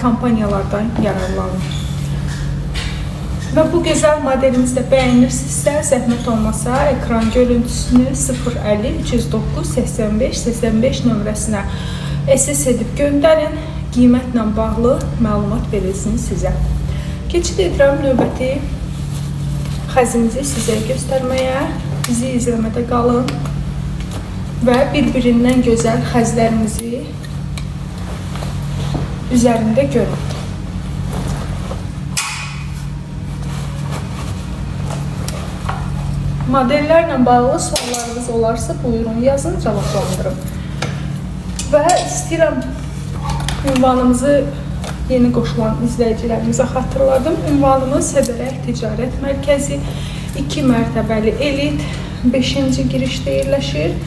kampanyalardan yararlanın. Və bu gözəl modelimizi də bəyənirsinizsə, zəhmət olmasa ekran görüntüsünü 050 309 85 85 nömrəsinə SS edib göndərin. Qiymətlə bağlı məlumat verilsin sizə. Keçid edirəm növbəti xəzimizi sizə göstərməyə. Bizi izləmədə qalın və bir-birindən gözəl xəzlərimizi üzərində görün. Modellərlə bağlı suallarınız olarsa buyurun yazın, cavablandırın. Və istəyirəm ünvanımızı yeni qoşulan izləyicilərimizə xatırladım. Ünvanımız Səbərək Ticarət Mərkəzi 2 mərtəbəli elit 5-ci girişdə yerləşir.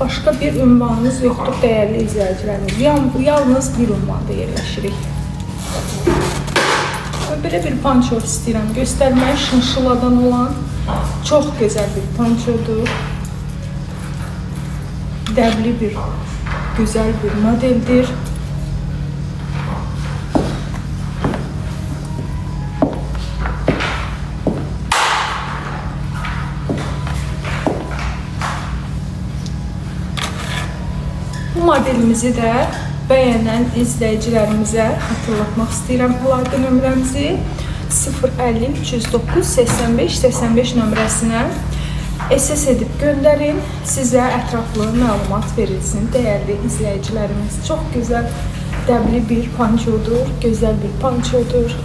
Başqa bir ünvanımız yoxdur dəyərli izləyicilərimiz. Yalnız bir ünvanda yerləşirik. Belə bir panço istəyirəm göstərmək. Şınşıladan olan çox gözəl bir pançodur. Dəbli bir, gözəl bir modeldir. Bu modelimizi də bəyənən izləyicilərimizə xatırlatmaq istəyirəm. Əlaqə nömrəmizi 050 309 85 85 nömrəsinə SS edib göndərin. Sizə ətraflı məlumat verilsin. Dəyərli izləyicilərimiz, çox gözəl dəbli bir pançodur, gözəl bir pançodur.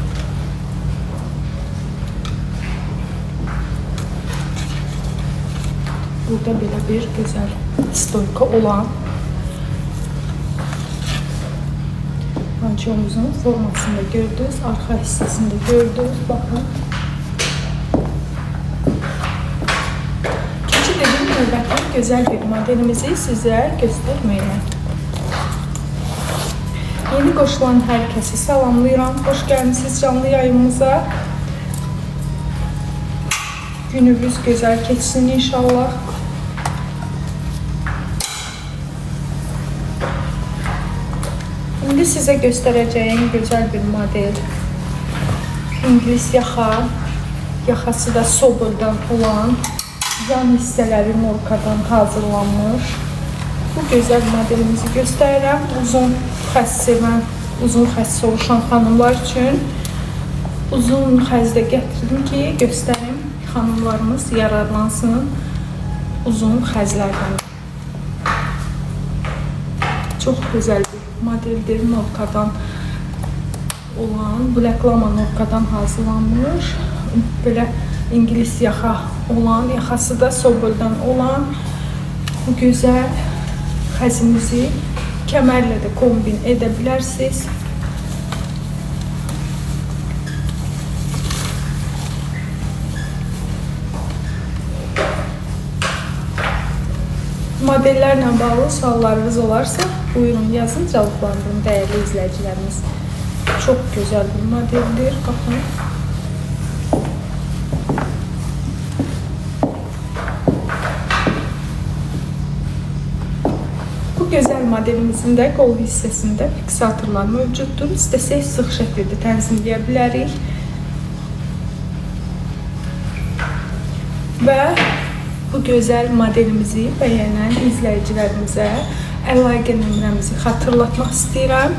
Burada belə bir gözəl stoyka olan pançomuzun formasını gördünüz, arxa hissəsində gördünüz. Baxın. Keçid edin növbəti gözəl bir modelimizi sizə göstərməyə. Yeni qoşulan hər kəsi salamlayıram. Xoş gəlmisiniz canlı yayımımıza. Gününüz gözəl keçsin inşallah. İndi sizə göstərəcəyim gözəl bir model. İngilis yaxa, yaxası da soboldan olan, yan hissələri norkadan hazırlanmış. Bu gözəl modelimizi göstərirəm. Uzun xəz sevən, uzun xəz soruşan xanımlar üçün uzun xəzdə gətirdim ki, göstərim. Xanımlarımız yararlansın uzun xəzlərdən. Çox gözəl bir modeldir, norkadan olan, blaklama norkadan hazırlanmış, belə İngilis yaxa olan, yaxası da soboldan olan bu gözəl xəzimizi kəmərlə də kombin edə bilərsiniz. Modellərlə bağlı suallarınız olarsa buyurun yazın, cavablandırın dəyərli izləyicilərimiz. Çox gözəl bir modeldir. Baxın. Bu gözəl modelimizin də qol hissəsində fiksatorlar mövcuddur. İstəsək sıx şəkildə tənzimləyə bilərik. Və bu gözəl modelimizi bəyənən izləyicilərimizə əlaqə nömrəmizi xatırlatmaq istəyirəm.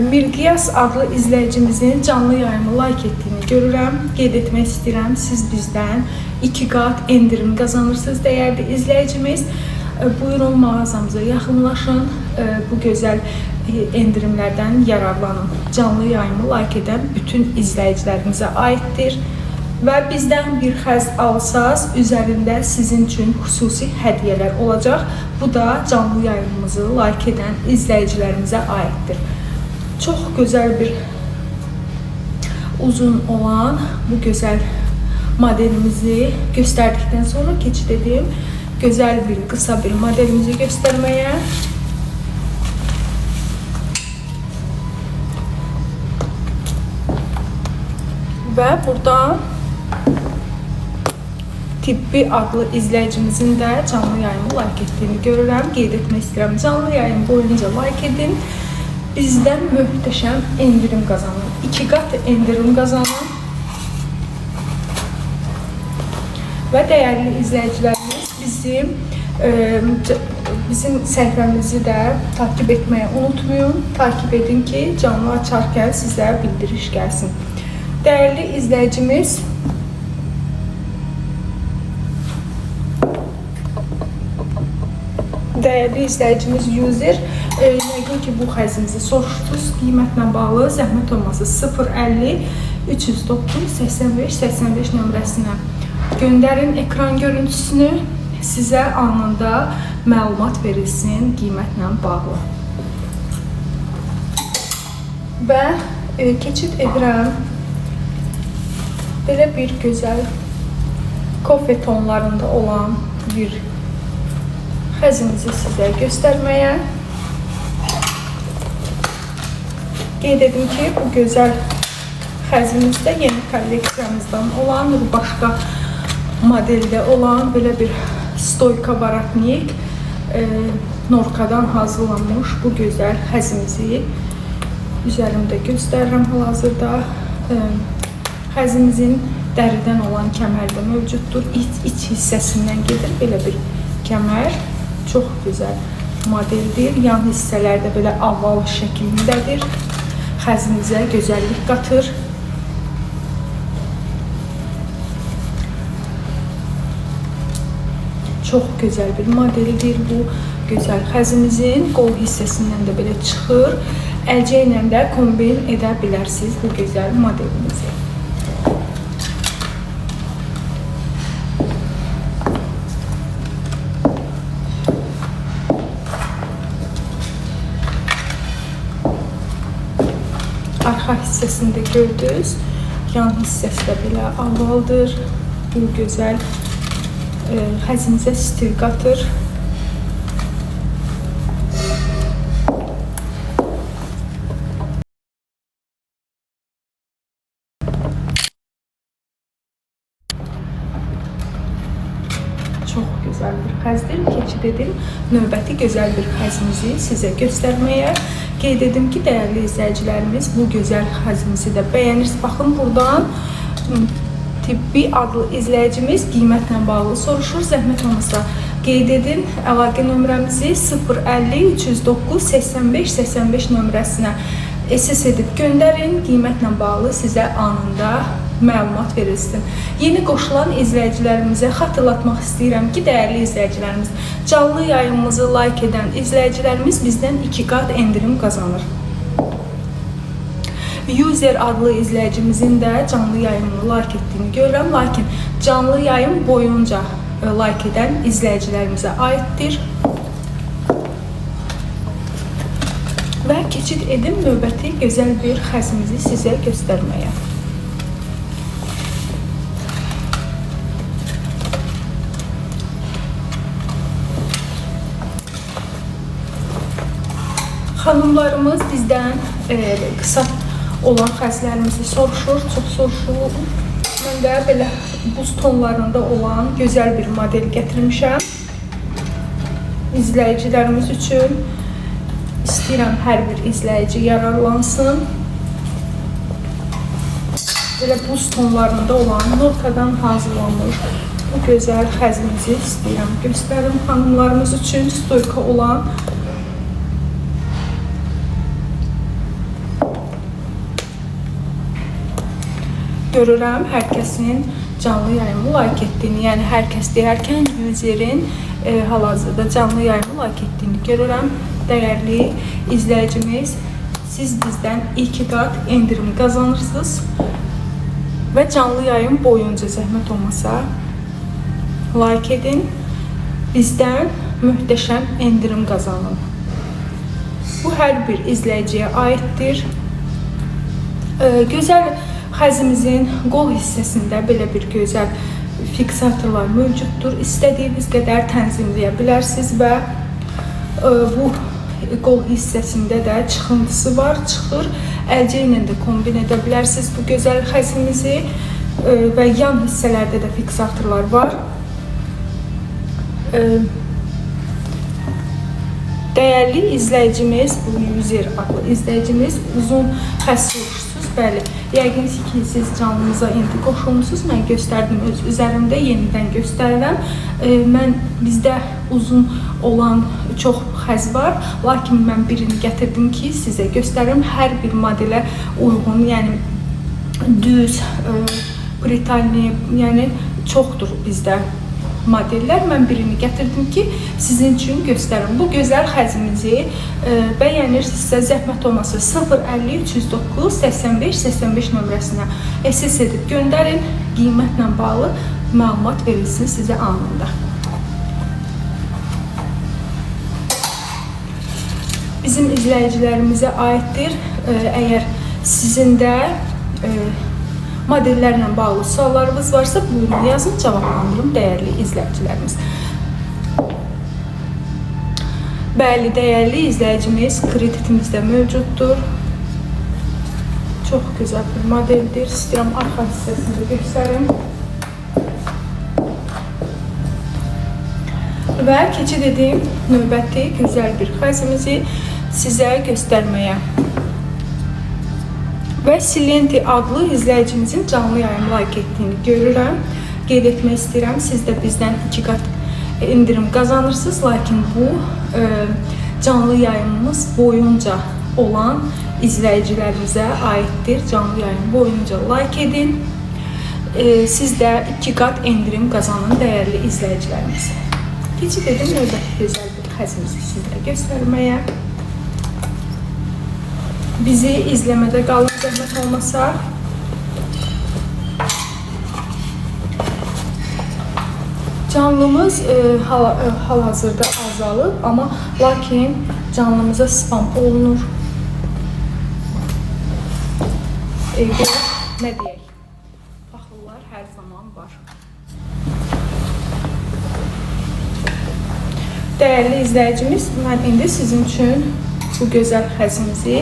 Mirqiyas adlı izləyicimizin canlı yayımı like etdiyini görürəm. Qeyd etmək istəyirəm, siz bizdən 2 qat endirim qazanırsınız dəyərli izləyicimiz. Buyurun mağazamıza yaxınlaşın, bu gözəl endirimlərdən yararlanın. Canlı yayımı like edən bütün izləyicilərimizə aiddir. Və bizdən bir xəz alsaz, üzərində sizin üçün xüsusi hədiyyələr olacaq. Bu da canlı yayımımızı like edən izləyicilərimizə aiddir. Çox gözəl bir uzun olan bu gözəl modelimizi göstərdikdən sonra keçid edeyim. Gözəl bir, qısa bir modelimizi göstərməyə. Və buradan Tibbi adlı izləyicimizin də canlı yayımı like etdiyini görürəm. Qeyd etmək istəyirəm. Canlı yayım boyunca like edin. Bizdən möhtəşəm endirim qazanın. 2 qat endirim qazanın. Və dəyərli izləyicilərimiz, bizim səhifəmizi də takip etməyi unutmayın. Takip edin ki, canlı açarkən sizə bildiriş gəlsin. Dəyərli izləyicimiz, user, yəqin ki, bu xəzinizi soruşdunuz, qiymətlə bağlı zəhmət olması 050 309 85 85 nömrəsinə göndərin ekran görüntüsünü, sizə anında məlumat verilsin qiymətlə bağlı. Və keçid edirəm belə bir gözəl kofe tonlarında olan bir xəzimizi sizə göstərməyə. Qeyd edim ki, bu gözəl xəzimizdə yeni kolleksiyamızdan olan, başqa modeldə olan belə bir stoyka varatnik norkadan hazırlanmış bu gözəl xəzimizi üzərimdə göstərirəm hal-hazırda. Xəzimizin dəridən olan kəməri də mövcuddur. İç hissəsindən gedir belə bir kəmər. Çox gözəl modeldir. Yan hissələr də belə oval şəklindədir. Xəzimizə gözəllik qatır. Çox gözəl bir modeldir bu gözəl xəzimizin. Qol hissəsindən də belə çıxır. Əlcə ilə də kombin edə bilərsiniz bu gözəl modelimizi. Arxa hissəsində gördünüz. Yan hissəsi də belə ovaldır. Bu gözəl xəzimizə stil qatır. Çox gözəl bir xəzdir. Keçid edim növbəti gözəl bir xəzimizi sizə göstərməyə. Qeyd edim ki, dəyərli izləyicilərimiz, bu gözəl xəzimizi də bəyənirsiniz. Baxın, buradan Tibbi adlı izləyicimiz qiymətlə bağlı soruşur. Zəhmət olmasa qeyd edin. Əlaqə nömrəmizi 050 309 85 85 nömrəsinə SS edib göndərin. Qiymətlə bağlı sizə anında məlumat verilsin. Yeni qoşulan izləyicilərimizə xatırlatmaq istəyirəm ki, dəyərli izləyicilərimiz, canlı yayımımızı like edən izləyicilərimiz bizdən 2 qat endirim qazanır. User adlı izləyicimizin də canlı yayımını like etdiyini görürəm, lakin canlı yayım boyunca like edən izləyicilərimizə aiddir. Və keçid edim növbəti gözəl bir xəzimizi sizə göstərməyə. Xanımlarımız bizdən qısa olan xəzlərimizi soruşur, çox soruşur. Mən də belə buz tonlarında olan gözəl bir model gətirmişəm. İzləyicilərimiz üçün istəyirəm hər bir izləyici yararlansın. Belə buz tonlarında olan norkadan hazırlanmış bu gözəl xəzimizi istəyirəm göstərim xanımlarımız üçün stoyka olan. Görürəm hər kəsin canlı yayımı like etdiyini, yəni hər kəs deyərkən userin hal-hazırda canlı yayımı like etdiyini görürəm. Dəyərli izləyicimiz, siz bizdən 2 qat endirim qazanırsınız və canlı yayım boyunca zəhmət olmasa like edin, bizdən möhtəşəm endirim qazanın. Bu hər bir izləyiciyə aiddir. Gözəl xəzimizin qol hissəsində belə bir gözəl fiksatorlar mövcuddur. İstədiyiniz qədər tənzimləyə bilərsiniz və bu qol hissəsində də çıxıntısı var, çıxır. Əlcə ilə də kombin edə bilərsiniz bu gözəl xəzimizi və yan hissələrdə də fiksatorlar var. Dəyərli izləyicimiz, bu User adlı izləyicimiz uzun xəss soruşsunuz. Bəli, yəqin ki, siz canlımıza indi qoşulmusunuz. Mən göstərdim öz üzərimdə, yenidən göstərirəm. Bizdə uzun olan çox xəz var, lakin mən birini gətirdim ki, sizə göstərim. Hər bir modelə uyğun, yəni düz, Britaniya, yəni çoxdur bizdə modellər. Mən birini gətirdim ki, sizin üçün göstərim. Bu gözəl xəzimizi bəyənirsinizsə, zəhmət olmasa 050 309 85 85 nömrəsinə SS edib göndərin. Qiymətlə bağlı məlumat verilsin sizə anında. Bizim izləyicilərimizə aiddir. Əgər sizin də modellərlə bağlı suallarınız varsa, buyurun yazın, cavablandırın dəyərli izləyicilərimiz. Bəli, dəyərli izləyicimiz, kreditimizdə mövcuddur. Çox gözəl bir modeldir. İstəyirəm arxa hissəsini də göstərim. Və keçid edeyim növbəti gözəl bir xəzimizi sizə göstərməyə. Və Silenti adlı izləyicimizin canlı yayım like etdiyini görürəm. Qeyd etmək istəyirəm, siz də bizdən 2 qat indirim qazanırsınız. Lakin bu canlı yayımımız boyunca olan izləyicilərimizə aiddir. Canlı yayım boyunca like edin. Siz də 2 qat indirim qazanın dəyərli izləyicilərimiz. Keçid edim növbəti gözəl bir xəzimizi sizə göstərməyə. Bizi izləmədə qalın, zəhmət olmasa. Canlımız hal-hazırda azalıb, amma lakin canlımıza spam olunur. Nə deyək? Paxıllar hər zaman var. Dəyərli izləyicimiz, mən indi sizin üçün bu gözəl xəzimizi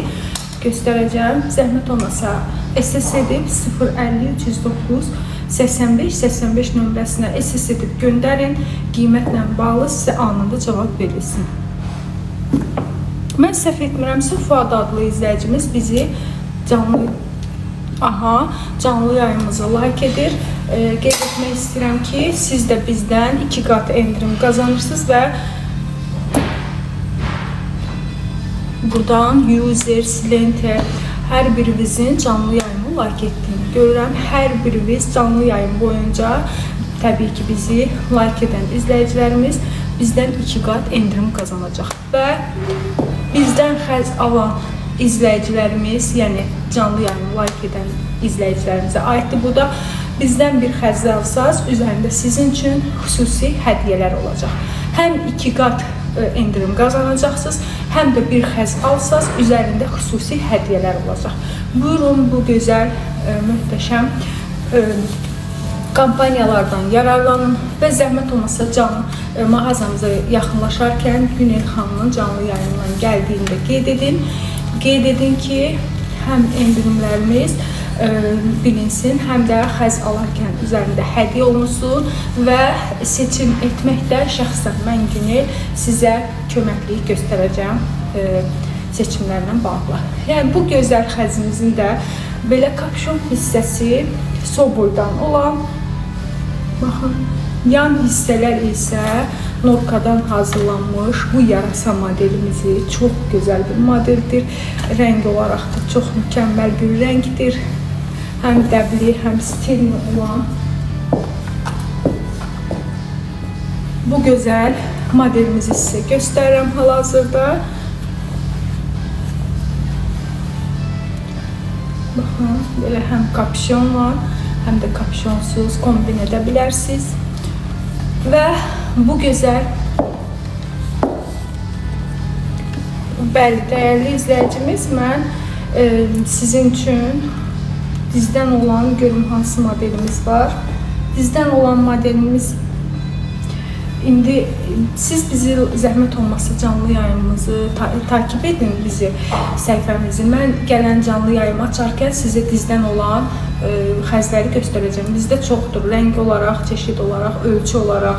göstərəcəm. Zəhmət olmasa SS edib 050 309 85 85 nömrəsinə SS edib göndərin. Qiymətlə bağlı sizə anında cavab verilsin. Mən səhv etmirəmsə, Fuad adlı izləyicimiz bizi canlı yayımızı like edir. Qeyd etmək istəyirəm ki, siz də bizdən 2 qat endirim qazanırsınız və buradan User, Silenti, hər birinizin canlı yayımı like etdiyini görürəm. Hər biriniz canlı yayım boyunca təbii ki, bizi like edən izləyicilərimiz bizdən 2 qat endirim qazanacaq. Və bizdən xəz alan izləyicilərimiz, yəni canlı yayımı like edən izləyicilərimizə aiddir. Bu da bizdən bir xəz alsaz, üzərində sizin üçün xüsusi hədiyyələr olacaq. Həm 2 qat endirim qazanacaqsınız, həm də bir xəz alsaz, üzərində xüsusi hədiyyələr olacaq. Buyurun, bu gözəl, möhtəşəm kampaniyalardan yararlanın və zəhmət olmasa mağazamıza yaxınlaşarkən Günel xanımın canlı yayımından gəldiyində qeyd edin ki, həm endirimlərimiz bilinsin, həm də xəz alarkən üzərində hədiyyə olunsun və seçim etməkdə şəxsən mən Günel sizə köməklik göstərəcəm seçimlərlə bağlı. Yəni bu gözəl xəzimizin də belə kapşon hissəsi Soboydan olan, baxın, yan hissələr isə Norkadan hazırlanmış bu yarasa modelimizi çox gözəl bir modeldir. Rəng olaraq da çox mükəmməl bir rəngdir. Həm dəbli, həm stilli olan bu gözəl modelimizi sizə göstərirəm hal-hazırda. Baxın, belə həm kapşonla, həm də kapşonsuz kombin edə bilərsiniz. Və bu gözəl, bəli, dəyərli izləyicimiz, mən sizin üçün dizdən olan, görün hansı modelimiz var. Dizdən olan modelimiz, indi siz bizi zəhmət olmasa canlı yayımımızı takip edin, bizi, səhifəmizi. Mən gələn canlı yayımı açarkən sizə dizdən olan xəzləri göstərəcəm. Bizdə çoxdur, rəng olaraq, çeşid olaraq, ölçü olaraq,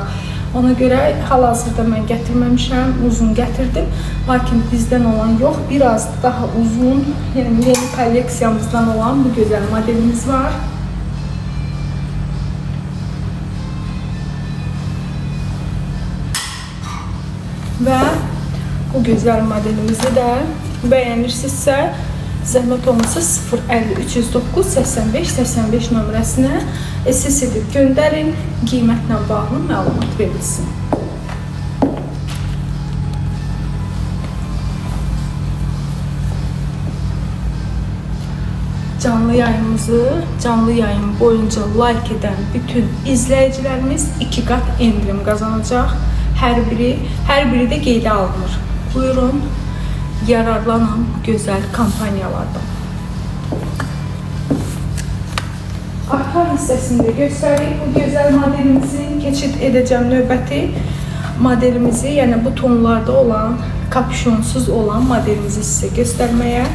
Ona görə hal-hazırda mən gətirməmişəm, uzun gətirdim. Lakin bizdən olan yox, biraz daha uzun, yəni yeni kolleksiyamızdan olan bu gözəl modelimiz var. Və bu gözəl modelimizi də bəyənirsinizsə, zəhmət olmasa 050 309 85 85 nömrəsinə SS edib göndərin, qiymətlə bağlı məlumat verilsin. Canlı yayın boyunca like edən bütün izləyicilərimiz 2 qat endirim qazanacaq. Hər biri də qeydə alınır. Buyurun, yararlanın gözəl kampaniyalardan. Arxa hissəsində göstərik. Bu gözəl modelimizi keçid edəcəm növbəti modelimizi, yəni bu tonlarda olan, kapüşonsuz olan modelimizi sizə göstərməyə.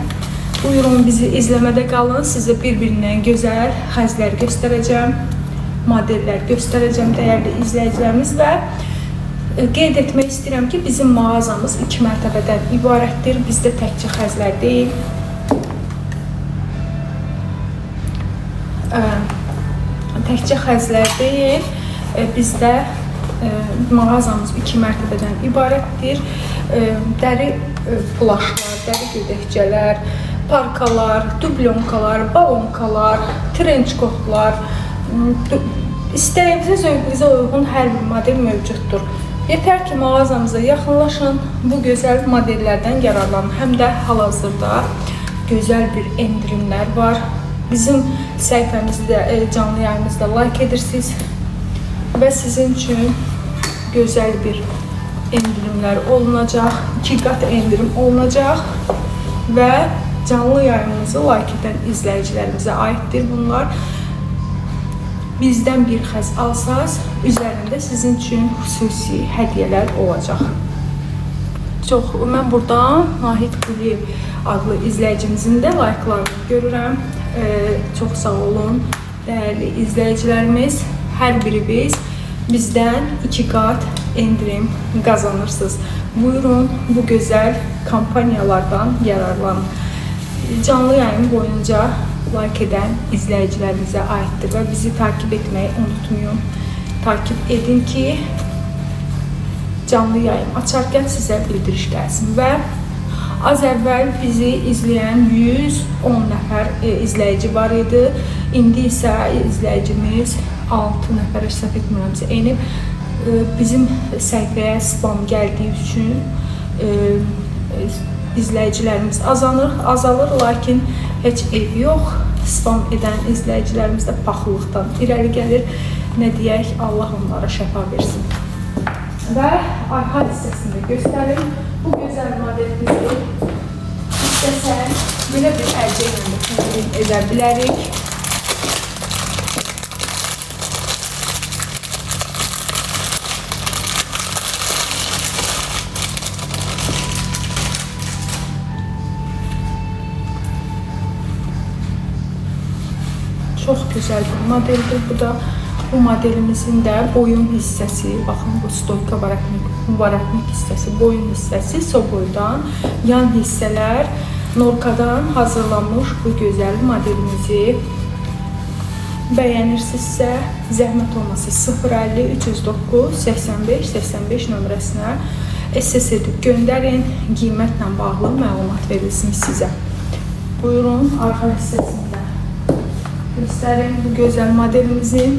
Buyurun, bizi izləmədə qalın. Sizə bir-birindən gözəl xəzlər göstərəcəm, modellər göstərəcəm dəyərli izləyicilərimiz və qeyd etmək istəyirəm ki, bizim mağazamız 2 mərtəbədən ibarətdir. Bizdə təkcə xəzlər deyil, bizdə mağazamız 2 mərtəbədən ibarətdir. Dəri plaşlar, dəri gödəkçələr, parkalar, dublonkalar, balonkalar, trençkotlar, istəyinizə, zövqünüzə uyğun hər bir model mövcuddur. Yetər ki, mağazamıza yaxınlaşın, bu gözəl modellərdən yararlanın. Həm də hal-hazırda gözəl bir endirimlər var. Bizim səhifəmizdə, canlı yayımızda like edirsiniz və sizin üçün gözəl bir endirimlər olunacaq, 2 qat endirim olunacaq və canlı yayımımızı like edən izləyicilərimizə aiddir bunlar. Bizdən bir xəz alsaz, üzərində sizin üçün xüsusi hədiyyələr olacaq. Mən buradan Nahid Quliyev adlı izləyicimizin də like'larını görürəm. Çox sağ olun, dəyərli izləyicilərimiz. Hər birimiz bizdən 2 qat endirim qazanırsınız. Buyurun, bu gözəl kampaniyalardan yararlanın. Canlı yayın boyunca like edən izləyicilərimizə aiddir və bizi takip etməyi unutmayın. Takip edin ki, canlı yayın açarkən sizə bildiriş gəlsin və az əvvəl bizi izləyən 110 nəfər izləyici var idi. İndi isə izləyicimiz 6 nəfərə səhv etmirəmsə enib. Bizim səhifəyə spam gəldiyi üçün izləyicilərimiz azalır, lakin heç ev yox. Spam edən izləyicilərimiz də paxıllıqdan irəli gəlir. Nə deyək, Allah onlara şəfa versin. Və arxa hissəsində göstərim. Bu gözəl modelimizi istəsən belə bir əlcə ilə təmin edə bilərik. Çox gözəl bir modeldir. Bu da bu modelimizin də boyun hissəsi. Baxın, bu stoyka varatnik hissəsi, boyun hissəsi soboydan, yan hissələr norkadan hazırlanmış bu gözəl modelimizi bəyənirsinizsə, zəhmət olmasa 050 309 85 85 nömrəsinə SS edib göndərin, qiymətlə bağlı məlumat verilsin sizə. Buyurun, arxa hissəsində göstərim bu gözəl modelimizi.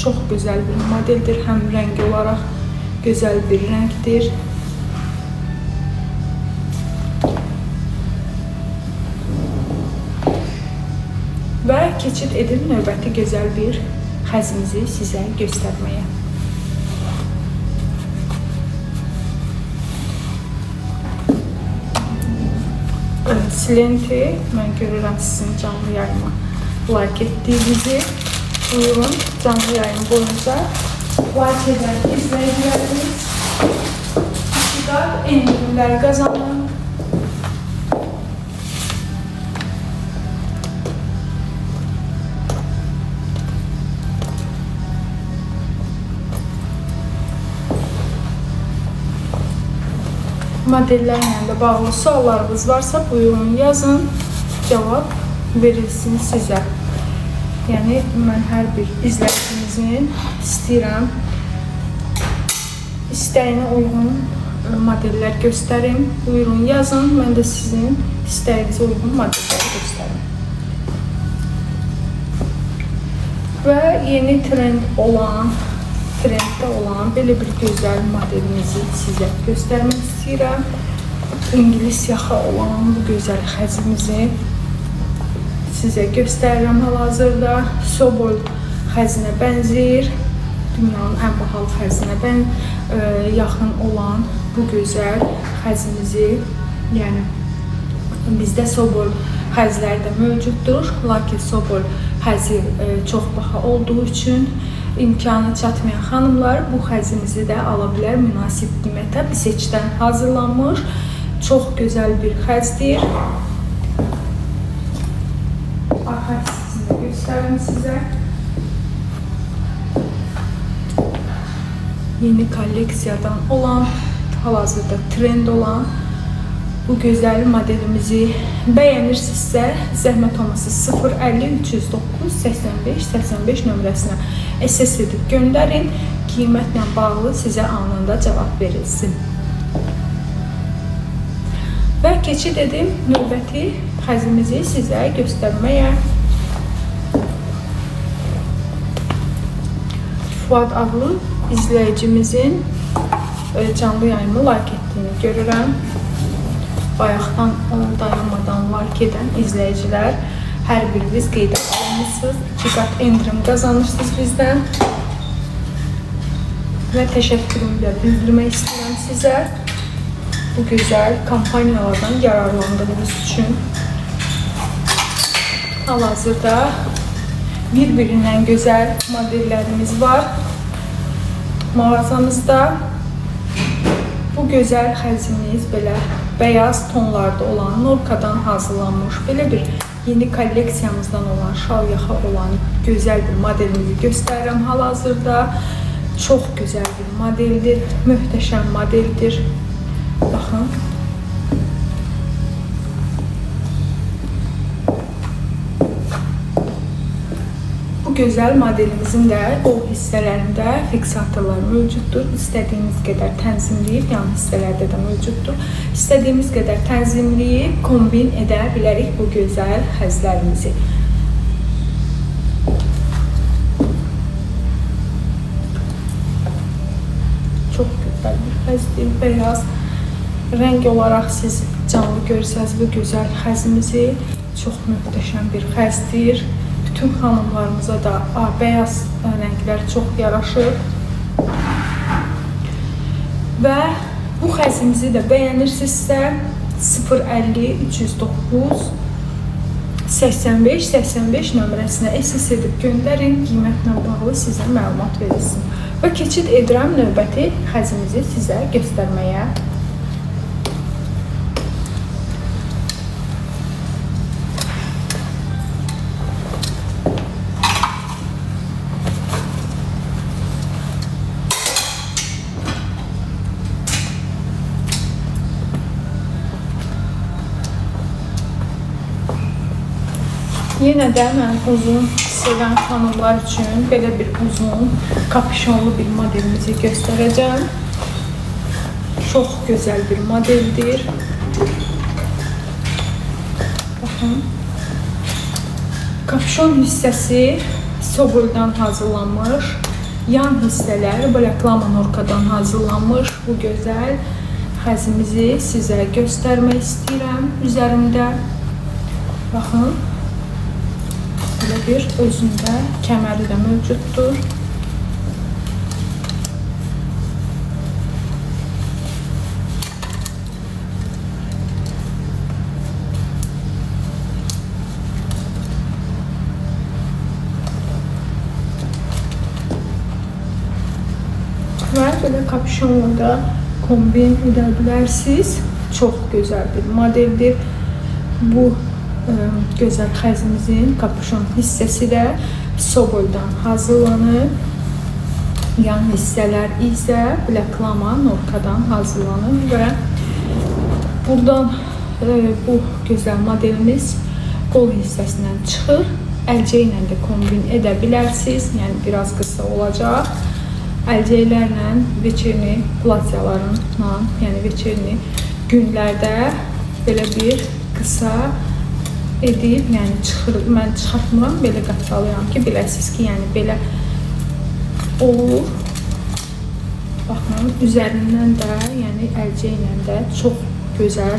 Çox gözəl bir modeldir, həm rəng olaraq gözəl bir rəngdir. Və keçid edin növbəti gözəl bir xəzimizi sizə göstərməyə. Silenti, mən görürəm sizin canlı yayıma like etdiyinizi. Buyurun, canlı yayın boyunca like edən izləyicilərimiz 2 qat endirimlər qazanın. modellərlə də bağlı suallarınız varsa buyurun yazın, cavab verilsin sizə. Yəni mən hər bir izləyicimizin istəyirəm istəyinə uyğun modeller göstərim. Buyurun yazın, mən də sizin istəyinizə uyğun modelleri göstərim. Və yeni trenddə olan belə bir gözəl modelimizi sizə göstərmək istəyirəm. İngilis yaxa olan bu gözəl xəzimizi sizə göstərirəm hal-hazırda. Sobol xəzinə bənzəyir. Dünyanın ən bahalı xəzinə yaxın olan bu gözəl xəzimizi, yəni bizdə Sobol xəzləri də mövcuddur, lakin Sobol xəzi çox baha olduğu üçün imkanı çatmayan xanımlar bu xəzimizi də ala bilər münasib qiymətə. Biseçdən hazırlanmış çox gözəl bir xəzdir. Arxa hissəsini göstərim sizə. Yeni kolleksiyadan olan, hal-hazırda trend olan bu gözəl modelimizi bəyənirsinizsə, zəhmət olmasa 050 309 85 85 nömrəsinə SS edib göndərin. Qiymətlə bağlı sizə anında cavab verilsin. Və keçid edim növbəti xəzimizi sizə göstərməyə. Fuad adlı izləyicimizin canlı yayımı like etdiyini görürəm. Bayaqdan dayanmadan like edən izləyicilər hər biriniz qeydə alınmışsınız. 2 qat endirim qazanırsınız bizdən. Və təşəkkürümü də bildirmək istəyirəm sizə. Bu gözəl kampaniyalardan yararlandığınız üçün. Hal-hazırda birbirindən gözəl modellərimiz var mağazamızda. Bu gözəl xəzimiz belə beyaz tonlarda olan, norkadan hazırlanmış belə bir yeni kolleksiyamızdan olan, şal yaxa olan gözəl bir modelimizi göstərirəm hal-hazırda. Çox gözəl bir modeldir, möhtəşəm modeldir. Baxın. Bu gözəl modelimizin də qol hissələrində fiksatorlar mövcuddur. İstədiyimiz qədər tənzimləyib, yan hissələrdə də mövcuddur. İstədiyimiz qədər tənzimləyib, kombin edə bilərik bu gözəl xəzlərimizi. Çox gözəl bir xəzdir, beyaz. Rəng olaraq siz canlı görsəz bu gözəl xəzimizi, çox möhtəşəm bir xəzdir. Bütün xanımlarımıza da beyaz rənglər çox yaraşır. Və bu xəzimizi də bəyənirsinizsə 050 309 85 85 nömrəsinə SS edib göndərin. Qiymətlə bağlı sizə məlumat verilsin. Və keçid edirəm növbəti xəzimizi sizə göstərməyə. Yenə də mən uzun sevən xanımlar üçün belə bir uzun kapüşonlu bir modelimizi göstərəcəm. Çox gözəl bir modeldir. Baxın. Kapüşon hissəsi Soboldan hazırlanmış. Yan hissələr Blaklama norkadan hazırlanmış. Bu gözəl xəzimizi sizə göstərmək istəyirəm üzərində. Baxın. Belə bir özündə kəməri də mövcuddur. Və belə kapüşonla da kombin edə bilərsiniz. Çox gözəl bir modeldir. Bu gözəl xəzimizin kapüşon hissəsi də Soboldan hazırlanıb. Yan hissələr isə Blaklama norkadan hazırlanıb və Buradan bu gözəl modelimiz qol hissəsindən çıxır. Əlcə ilə də kombin edə bilərsiniz. Yəni biraz qısa olacaq. Əlcəklərlə veçerni platyalarla, yəni veçerni günlərdə belə bir qısa edib, yəni mən çıxartmıram, belə qatlalıram ki, biləsiniz ki, yəni belə olur. Baxın, üzərindən də, yəni əlcə ilə də çox gözəl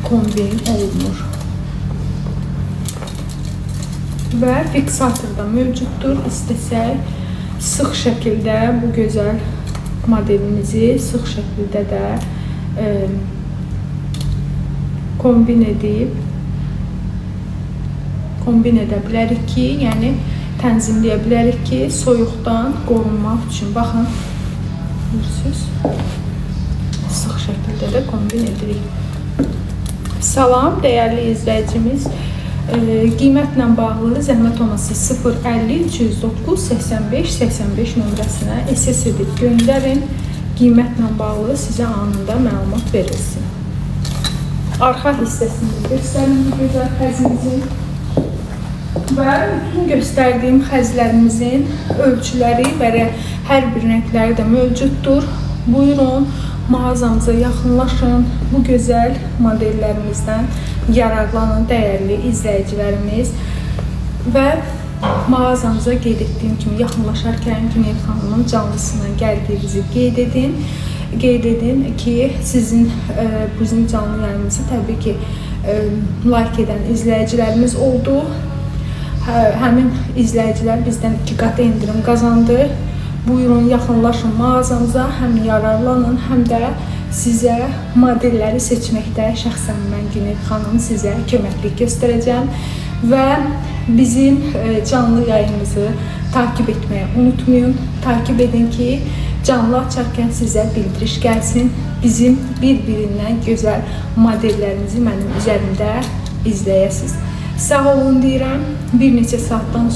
kombin olunur. Və fiksator da mövcuddur. İstəsək, sıx şəkildə bu gözəl modelimizi sıx şəkildə də kombin edə bilərik ki, yəni tənzimləyə bilərik ki, soyuqdan qorunmaq üçün. Baxın, görürsünüz, sıx şəkildə də kombin edirik. Salam, dəyərli izləyicimiz. Qiymətlə bağlı zəhmət olmasa 050 309 85 85 nömrəsinə SS edib göndərin. Qiymətlə bağlı sizə anında məlumat verilsin. Arxa hissəsini göstərin bu gözəl xəzimizin və bütün göstərdiyim xəzlərimizin ölçüləri və hər bir rəngləri də mövcuddur. Buyurun, mağazamıza yaxınlaşın, bu gözəl modellərimizdən yararlanın dəyərli izləyicilərimiz və mağazamıza qeyd etdiyim kimi yaxınlaşarkən Günel xanımın canlısından gəldiyinizi qeyd edin. Qeyd edin ki, sizin bizim canlı yayımızı təbii ki like edən izləyicilərimiz oldu. Həmin izləyicilər bizdən 2 qat endirim qazandı. Buyurun, yaxınlaşın mağazamıza, həm yararlanın, həm də sizə modelləri seçməkdə şəxsən mən Günel xanım sizə köməklik göstərəcəm və bizim canlı yayımızı takip etməyi unutmayın. Takip edin ki, canlı açarkən sizə bildiriş gəlsin. Bizim bir-birindən gözəl modellərimizi mənim üzərimdə izləyəsiniz. Sağ olun deyirəm. Bir neçə saatdan sonra